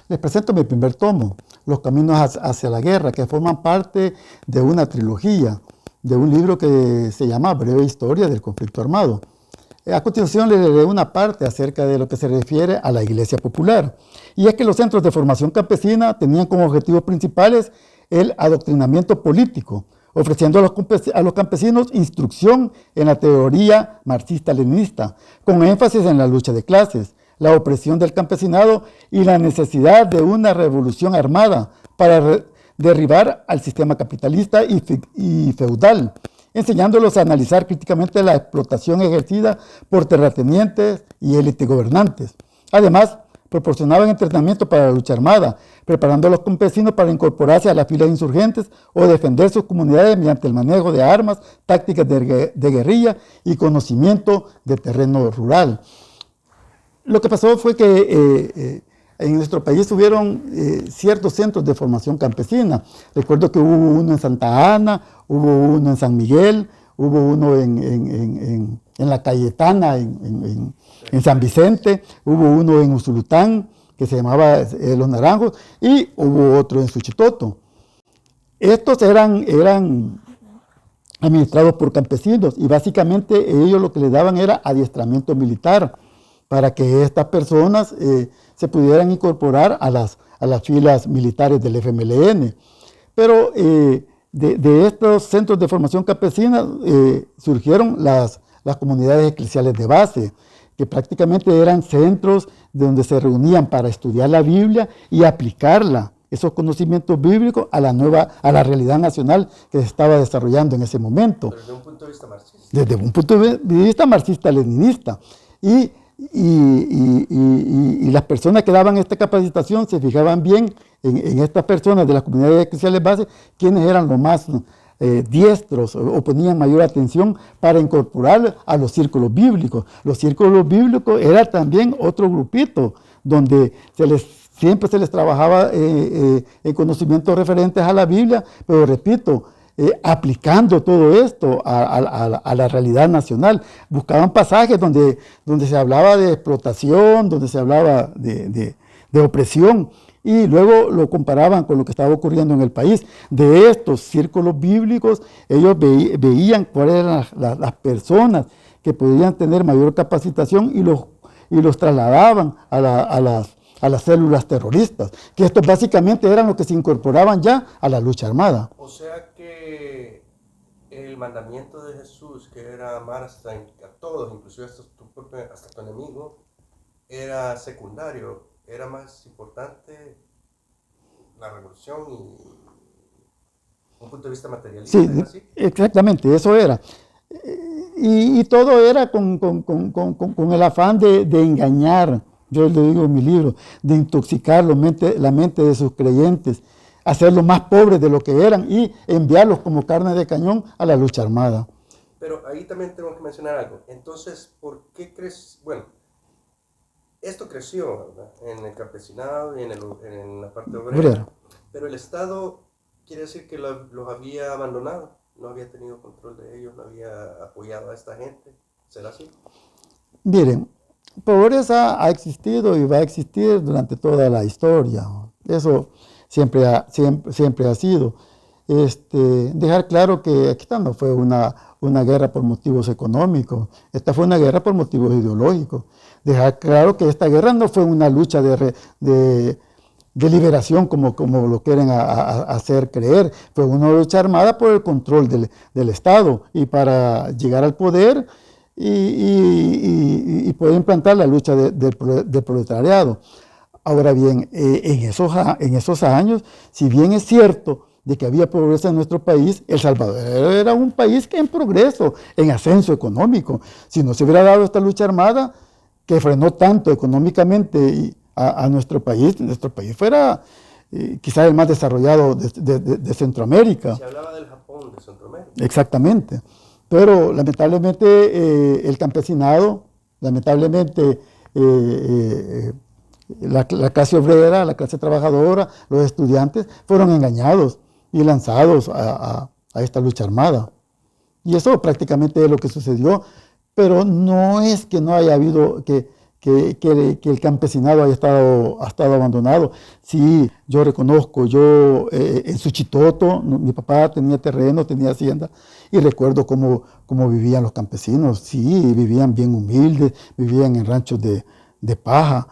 Les presento mi primer tomo, Los caminos hacia la guerra, que forman parte de una trilogía, de un libro que se llama Breve Historia del Conflicto Armado. A continuación le leeré una parte acerca de lo que se refiere a la Iglesia Popular. Y es que los centros de formación campesina tenían como objetivos principales el adoctrinamiento político, ofreciendo a los campesinos instrucción en la teoría marxista-leninista, con énfasis en la lucha de clases, la opresión del campesinado y la necesidad de una revolución armada para derribar al sistema capitalista y feudal, enseñándolos a analizar críticamente la explotación ejercida por terratenientes y élites gobernantes. Además, proporcionaban entrenamiento para la lucha armada, preparando a los campesinos para incorporarse a las filas insurgentes o defender sus comunidades mediante el manejo de armas, tácticas de guerrilla y conocimiento de terreno rural. Lo que pasó fue que en nuestro país hubieron ciertos centros de formación campesina. Recuerdo que hubo uno en Santa Ana, hubo uno en San Miguel, hubo uno en La Cayetana, en San Vicente, hubo uno en Usulután, que se llamaba Los Naranjos, y hubo otro en Suchitoto. Estos eran administrados por campesinos y básicamente ellos lo que les daban era adiestramiento militar para que estas personas se pudieran incorporar a las filas militares del FMLN. Pero de estos centros de formación campesina surgieron las comunidades eclesiales de base, que prácticamente eran centros donde se reunían para estudiar la Biblia y aplicarla, esos conocimientos bíblicos, a la realidad nacional que se estaba desarrollando en ese momento. Desde un punto de vista marxista. Desde un punto de vista marxista-leninista. Y las personas que daban esta capacitación se fijaban bien en estas personas de las comunidades eclesiales base, quienes eran los más diestros o ponían mayor atención para incorporar a los círculos bíblicos. Los círculos bíblicos era también otro grupito donde siempre se les trabajaba en conocimientos referentes a la Biblia, pero repito, aplicando todo esto a la realidad nacional. Buscaban pasajes donde se hablaba de explotación, donde se hablaba de opresión, y luego lo comparaban con lo que estaba ocurriendo en el país. De estos círculos bíblicos, ellos veían cuáles eran las personas que podían tener mayor capacitación y los trasladaban a las células terroristas, que estos básicamente eran los que se incorporaban ya a la lucha armada. O sea que el mandamiento de Jesús, que era amar a todos, inclusive hasta tu enemigo, era secundario, era más importante la revolución y un punto de vista materialista. Sí, ¿así? exactamente, eso era. Y todo era con el afán de engañar. Yo le digo en mi libro, de intoxicar la mente de sus creyentes, hacerlos más pobres de lo que eran y enviarlos como carne de cañón a la lucha armada. Pero ahí también tengo que mencionar algo. Entonces, ¿por qué crees? Bueno, esto creció, ¿verdad?, en el campesinado y en la parte obrera. Pero el Estado quiere decir que los había abandonado, no había tenido control de ellos, no había apoyado a esta gente. ¿Será así? Miren, pobreza ha existido y va a existir durante toda la historia. Eso siempre ha sido. Dejar claro que esta no fue una guerra por motivos económicos, esta fue una guerra por motivos ideológicos. Dejar claro que esta guerra no fue una lucha de liberación como lo quieren hacer creer, fue una lucha armada por el control del Estado y para llegar al poder y poder implantar la lucha del proletariado. Ahora bien, en esos años, si bien es cierto de que había pobreza en nuestro país, El Salvador era un país que en progreso, en ascenso económico. Si no se hubiera dado esta lucha armada, que frenó tanto económicamente a nuestro país fuera quizás el más desarrollado de Centroamérica. Se hablaba del Japón de Centroamérica. Exactamente. Pero lamentablemente el campesinado, lamentablemente la clase obrera, la clase trabajadora, los estudiantes fueron engañados y lanzados a esta lucha armada. Y eso prácticamente es lo que sucedió, pero no es que no haya habido, que que el campesinado ha estado abandonado. Sí, yo reconozco, en Suchitoto, mi papá tenía terreno, tenía hacienda, y recuerdo cómo vivían los campesinos. Sí, vivían bien humildes, vivían en ranchos de paja,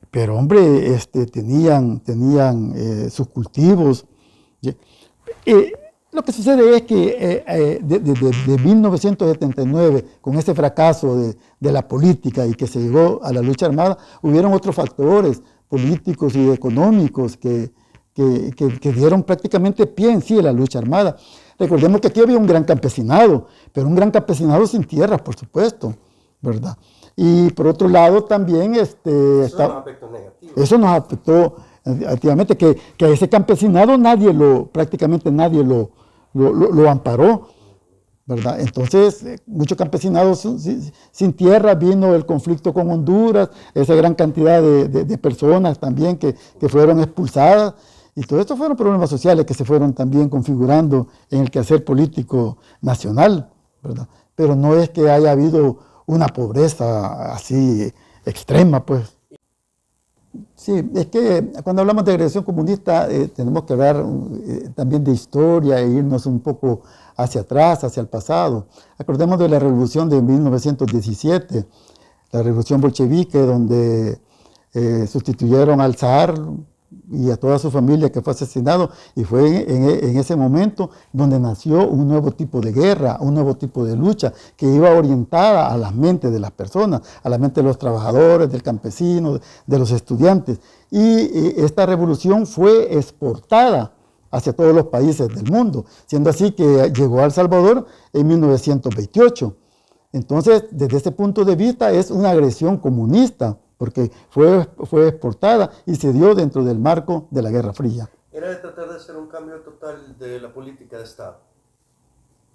pero hombre, tenían sus cultivos. Lo que sucede es que de 1979, con ese fracaso de la política y que se llegó a la lucha armada, hubieron otros factores políticos y económicos que dieron prácticamente pie en sí a la lucha armada. Recordemos que aquí había un gran campesinado, pero un gran campesinado sin tierras, por supuesto, ¿verdad? Y por otro lado también eso nos afectó activamente, que a ese campesinado prácticamente nadie lo amparó, ¿verdad? Entonces, muchos campesinados sin tierra, vino el conflicto con Honduras, esa gran cantidad de personas también que fueron expulsadas, y todo esto fueron problemas sociales que se fueron también configurando en el quehacer político nacional, ¿verdad? Pero no es que haya habido una pobreza así extrema, pues. Sí, es que cuando hablamos de agresión comunista tenemos que hablar también de historia e irnos un poco hacia atrás, hacia el pasado. Acordemos de la revolución de 1917, la revolución bolchevique, donde sustituyeron al zar y a toda su familia que fue asesinado, y fue en ese momento donde nació un nuevo tipo de guerra, un nuevo tipo de lucha que iba orientada a las mentes de las personas, a la mente de los trabajadores, del campesino, de los estudiantes. Y esta revolución fue exportada hacia todos los países del mundo, siendo así que llegó a El Salvador en 1928. Entonces, desde ese punto de vista, es una agresión comunista, porque fue exportada y se dio dentro del marco de la Guerra Fría. Era de tratar de hacer un cambio total de la política de Estado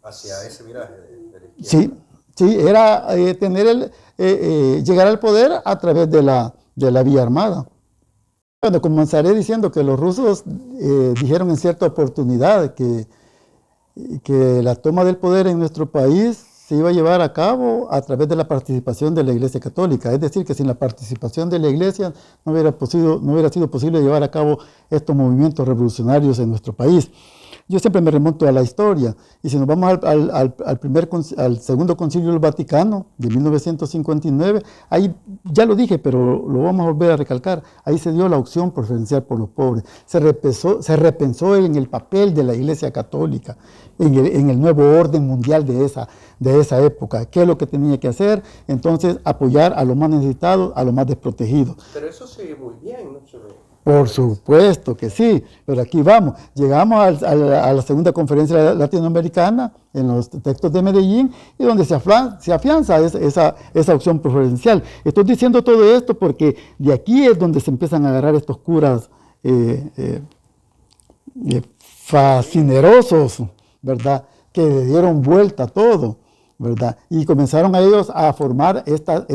hacia ese viraje de la izquierda. Sí, era llegar al poder a través de la vía armada. Bueno, comenzaré diciendo que los rusos dijeron en cierta oportunidad que la toma del poder en nuestro país se iba a llevar a cabo a través de la participación de la Iglesia Católica. Es decir, que sin la participación de la Iglesia no hubiera sido posible llevar a cabo estos movimientos revolucionarios en nuestro país. Yo siempre me remonto a la historia, y si nos vamos al Segundo Concilio del Vaticano de 1959, ahí ya lo dije, pero lo vamos a volver a recalcar, ahí se dio la opción preferencial por los pobres, se repensó en el papel de la Iglesia Católica, en el nuevo orden mundial de esa época, qué es lo que tenía que hacer. Entonces apoyar a los más necesitados, a los más desprotegidos. Pero eso se ve muy bien, ¿no? Por supuesto que sí, pero aquí vamos. Llegamos a la segunda conferencia latinoamericana en los textos de Medellín, y donde se afianza esa opción preferencial. Estoy diciendo todo esto porque de aquí es donde se empiezan a agarrar estos curas fascinerosos, ¿verdad?, que le dieron vuelta a todo, ¿verdad? Y comenzaron a ellos a formar estas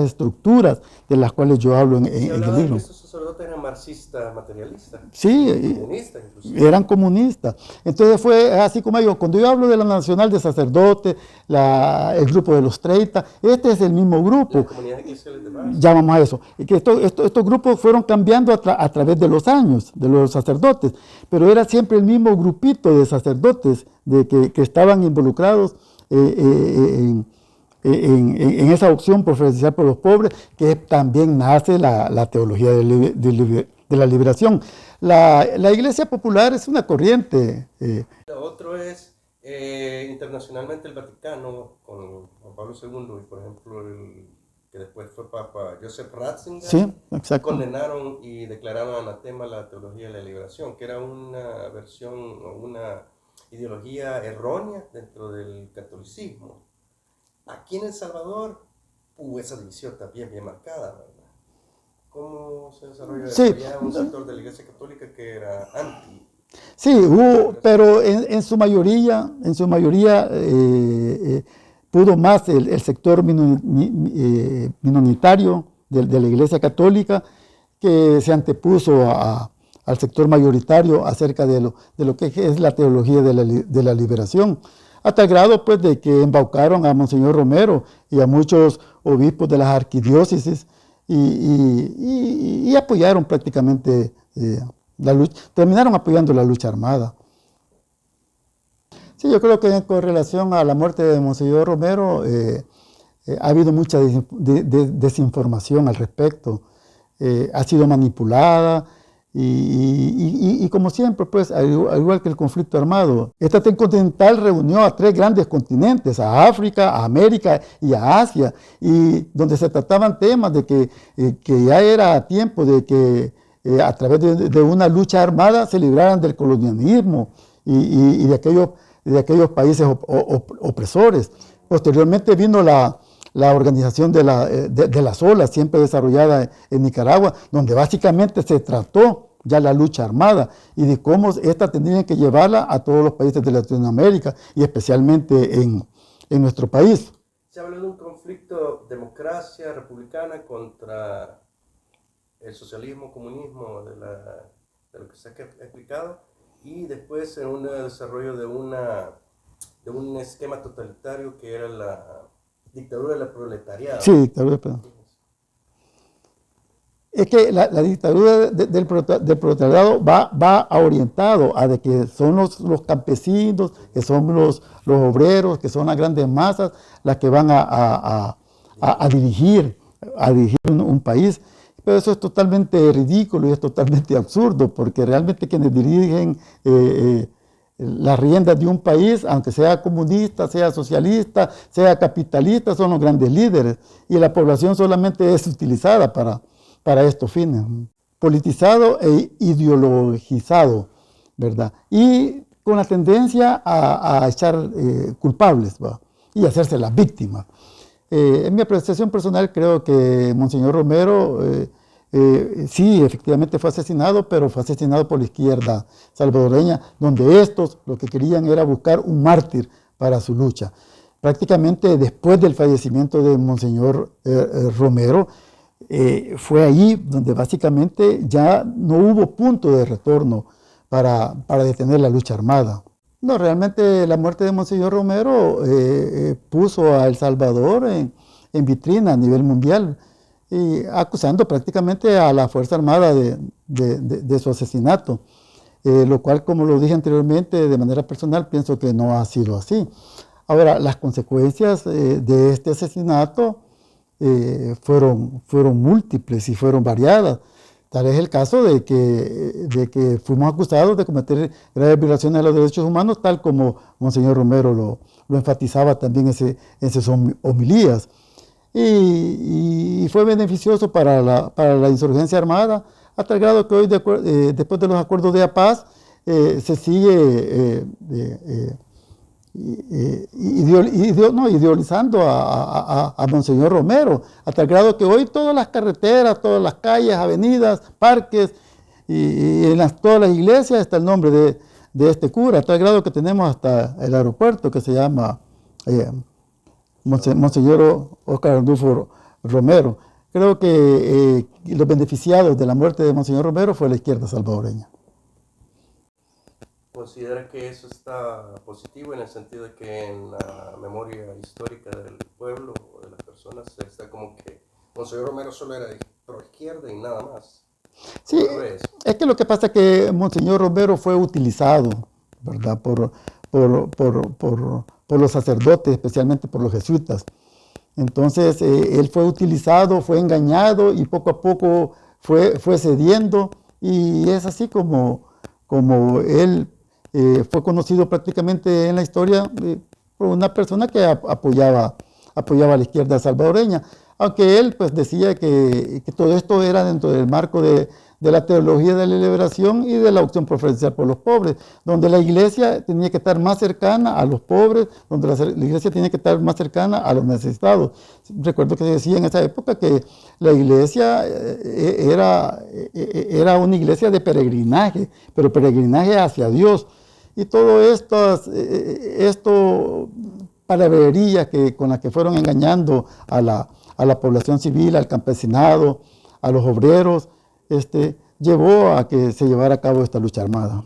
estructuras de las cuales yo hablo en el libro. Estos sacerdotes eran marxistas, materialistas. Sí, comunistas inclusive. Eran comunistas. Entonces fue así como ellos, cuando yo hablo de la Nacional de Sacerdotes, el grupo de los 30, este es el mismo grupo. Las comunidades eclesiales de base. Llamamos a eso. Y que estos grupos fueron cambiando a través de los años, de los sacerdotes, pero era siempre el mismo grupito de sacerdotes que estaban involucrados en esa opción preferencial por los pobres, que también nace la teología de la liberación. La Iglesia Popular es una corriente. Lo otro es, internacionalmente, el Vaticano, con Juan Pablo II, y por ejemplo, que después fue Papa Joseph Ratzinger, sí, exacto, condenaron y declararon anatema la teología de la liberación, que era una versión o una ideología errónea dentro del catolicismo. Aquí en El Salvador hubo esa división también bien marcada, ¿verdad? ¿Cómo se desarrolla eso? Sí. Había un sector de la Iglesia Católica que era anti. Sí, hubo, pero en su mayoría pudo más el sector minoritario de la Iglesia Católica, que se antepuso al sector mayoritario acerca de lo que es la teología de la liberación. a tal grado pues de que embaucaron a Monseñor Romero y a muchos obispos de las arquidiócesis y apoyaron prácticamente la lucha, terminaron apoyando la lucha armada. Sí, yo creo que con relación a la muerte de Monseñor Romero ha habido mucha desinformación al respecto, ha sido manipulada y como siempre, pues, al igual que el conflicto armado, esta intercontinental reunió a 3 grandes continentes, a África, a América y a Asia, y donde se trataban temas de que ya era tiempo de que a través de una lucha armada se libraran del colonialismo y de aquellos países opresores. Posteriormente vino la organización de las olas, siempre desarrollada en Nicaragua, donde básicamente se trató ya la lucha armada y de cómo esta tendrían que llevarla a todos los países de Latinoamérica y especialmente en nuestro país. Se habla de un conflicto democracia republicana contra el socialismo, comunismo, de lo que se ha explicado, y después en un desarrollo de un esquema totalitario que era la dictadura del proletariado. Sí, dictadura del proletariado. Es que la dictadura del proletariado va orientado a de que son los campesinos, que son los obreros, que son las grandes masas, las que van a dirigir un país. Pero eso es totalmente ridículo y es totalmente absurdo, porque realmente quienes dirigen las riendas de un país, aunque sea comunista, sea socialista, sea capitalista, son los grandes líderes, y la población solamente es utilizada para estos fines, politizado e ideologizado, ¿verdad? Y con la tendencia a echar culpables, ¿va? Y hacerse las víctimas. En mi apreciación personal creo que Monseñor Romero sí, efectivamente fue asesinado, pero fue asesinado por la izquierda salvadoreña, donde estos lo que querían era buscar un mártir para su lucha. Prácticamente después del fallecimiento de Monseñor Romero, fue ahí donde básicamente ya no hubo punto de retorno para detener la lucha armada. No, realmente la muerte de Monseñor Romero puso a El Salvador en vitrina a nivel mundial, y acusando prácticamente a la Fuerza Armada de su asesinato, lo cual, como lo dije anteriormente, de manera personal pienso que no ha sido así. Ahora, las consecuencias de este asesinato fueron múltiples y fueron variadas. Tal es el caso de que fuimos acusados de cometer graves violaciones a los derechos humanos, tal como Monseñor Romero lo enfatizaba también en sus homilías. Y fue beneficioso para la insurgencia armada, a tal grado que hoy, después de los acuerdos de paz, se sigue idealizando a Monseñor Romero, a tal grado que hoy todas las carreteras, todas las calles, avenidas, parques y en todas las iglesias está el nombre de este cura, a tal grado que tenemos hasta el aeropuerto que se llama Monseñor Óscar Arnulfo Romero. Creo que los beneficiados de la muerte de Monseñor Romero fue la izquierda salvadoreña. ¿Considera que eso está positivo en el sentido de que en la memoria histórica del pueblo o de las personas está como que Monseñor Romero solo era de pro izquierda y nada más? Sí, es que lo que pasa es que Monseñor Romero fue utilizado, ¿verdad? por los sacerdotes, especialmente por los jesuitas. Entonces, él fue utilizado, fue engañado y poco a poco fue cediendo, y es así como él fue conocido prácticamente en la historia por una persona que apoyaba a la izquierda salvadoreña, aunque él pues decía que todo esto era dentro del marco de la teología de la liberación y de la opción preferencial por los pobres, donde la iglesia tenía que estar más cercana a los pobres, donde la iglesia tenía que estar más cercana a los necesitados. Recuerdo que se decía en esa época que la iglesia era una iglesia de peregrinaje, pero peregrinaje hacia Dios. Y todo esto palabrerías con las que fueron engañando a la población civil, al campesinado, a los obreros, llevó a que se llevara a cabo esta lucha armada.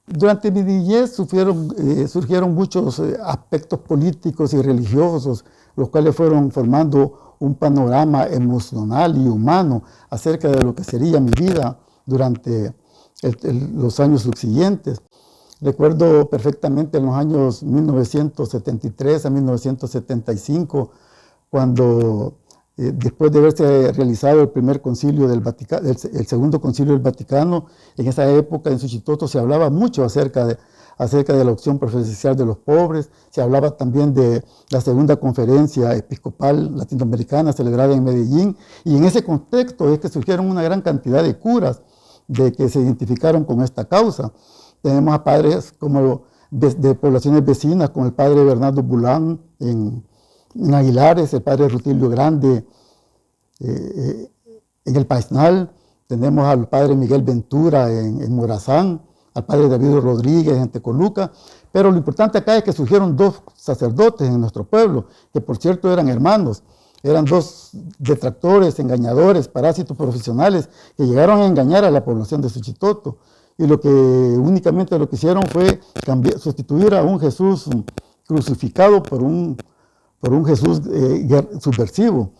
Durante mi niñez surgieron muchos aspectos políticos y religiosos, los cuales fueron formando un panorama emocional y humano acerca de lo que sería mi vida durante los años subsiguientes. Recuerdo perfectamente en los años 1973 a 1975, cuando después de haberse realizado el primer concilio del Vaticano, el segundo concilio del Vaticano, en esa época en Suchitoto se hablaba mucho acerca de la opción preferencial de los pobres, se hablaba también de la segunda conferencia episcopal latinoamericana celebrada en Medellín, y en ese contexto es que surgieron una gran cantidad de curas de que se identificaron con esta causa. Tenemos a padres como de poblaciones vecinas, como el padre Bernardo Bulán en Aguilares, el padre Rutilio Grande en el Paisnal, tenemos al padre Miguel Ventura en Morazán, al padre David Rodríguez en Tecoluca, pero lo importante acá es que surgieron dos sacerdotes en nuestro pueblo, que por cierto eran hermanos, eran dos detractores, engañadores, parásitos profesionales, que llegaron a engañar a la población de Suchitoto, y únicamente lo que hicieron fue sustituir a un Jesús crucificado por un Jesús subversivo.